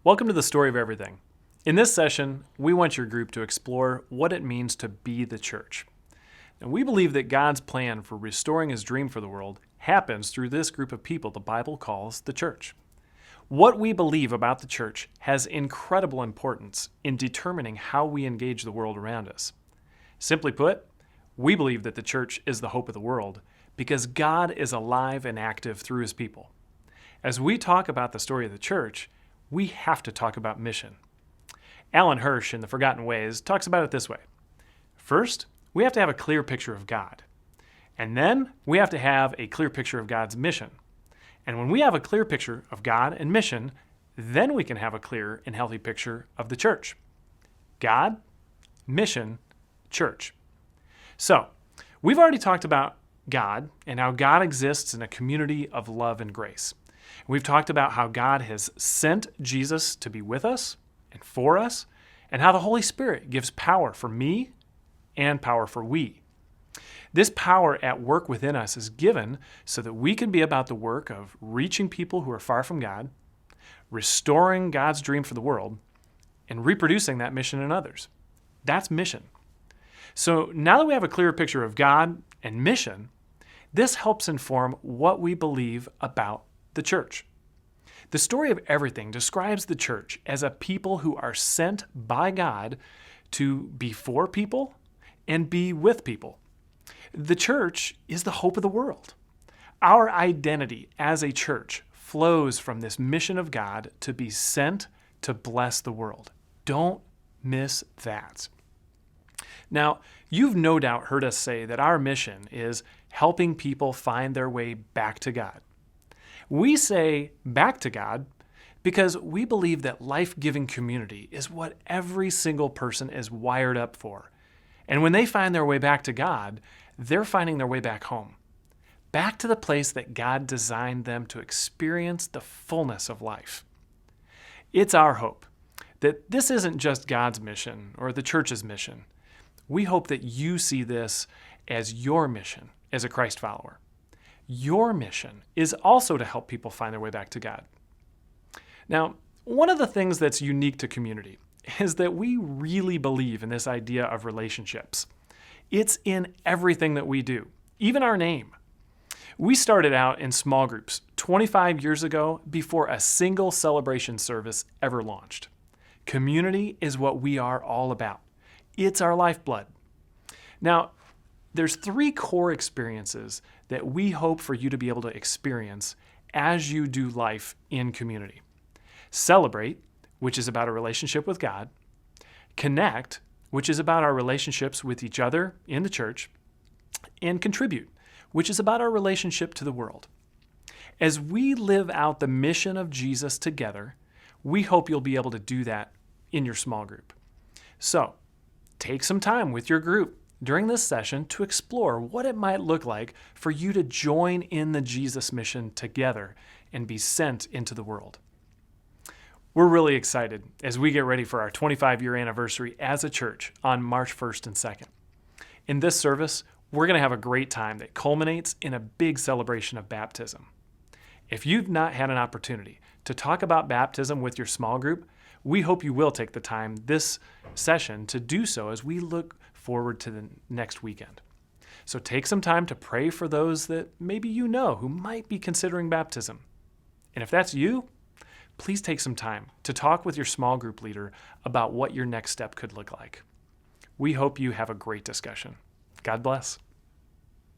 Welcome to the Story of Everything. In this session, we want your group to explore what it means to be the church. And we believe that God's plan for restoring his dream for the world happens through this group of people the Bible calls the church. What we believe about the church has incredible importance in determining how we engage the world around us. Simply put, we believe that the church is the hope of the world because God is alive and active through his people. As we talk about the story of the church, we have to talk about mission. Alan Hirsch in The Forgotten Ways talks about it this way. First, we have to have a clear picture of God. And then we have to have a clear picture of God's mission. And when we have a clear picture of God and mission, then we can have a clear and healthy picture of the church. God, mission, church. So, we've already talked about God and how God exists in a community of love and grace. We've talked about how God has sent Jesus to be with us and for us, and how the Holy Spirit gives power for me and power for we. This power at work within us is given so that we can be about the work of reaching people who are far from God, restoring God's dream for the world, and reproducing that mission in others. That's mission. So now that we have a clearer picture of God and mission, this helps inform what we believe about the church. The Story of Everything describes the church as a people who are sent by God to be for people and be with people. The church is the hope of the world. Our identity as a church flows from this mission of God to be sent to bless the world. Don't miss that. Now, you've no doubt heard us say that our mission is helping people find their way back to God. We say back to God because we believe that life-giving community is what every single person is wired up for. And when they find their way back to God, they're finding their way back home, back to the place that God designed them to experience the fullness of life. It's our hope that this isn't just God's mission or the church's mission. We hope that you see this as your mission as a Christ follower. Your mission is also to help people find their way back to God. Now, one of the things that's unique to community is that we really believe in this idea of relationships. It's in everything that we do, even our name. We started out in small groups 25 years ago before a single celebration service ever launched. Community is what we are all about. It's our lifeblood. Now, there's 3 core experiences that we hope for you to be able to experience as you do life in community. Celebrate, which is about a relationship with God. Connect, which is about our relationships with each other in the church. And contribute, which is about our relationship to the world. As we live out the mission of Jesus together, we hope you'll be able to do that in your small group. So, take some time with your group during this session to explore what it might look like for you to join in the Jesus mission together and be sent into the world. We're really excited as we get ready for our 25-year anniversary as a church on March 1st and 2nd. In this service, we're going to have a great time that culminates in a big celebration of baptism. If you've not had an opportunity to talk about baptism with your small group, we hope you will take the time this session to do so as we look forward to the next weekend. So take some time to pray for those that maybe you know who might be considering baptism. And if that's you, please take some time to talk with your small group leader about what your next step could look like. We hope you have a great discussion. God bless.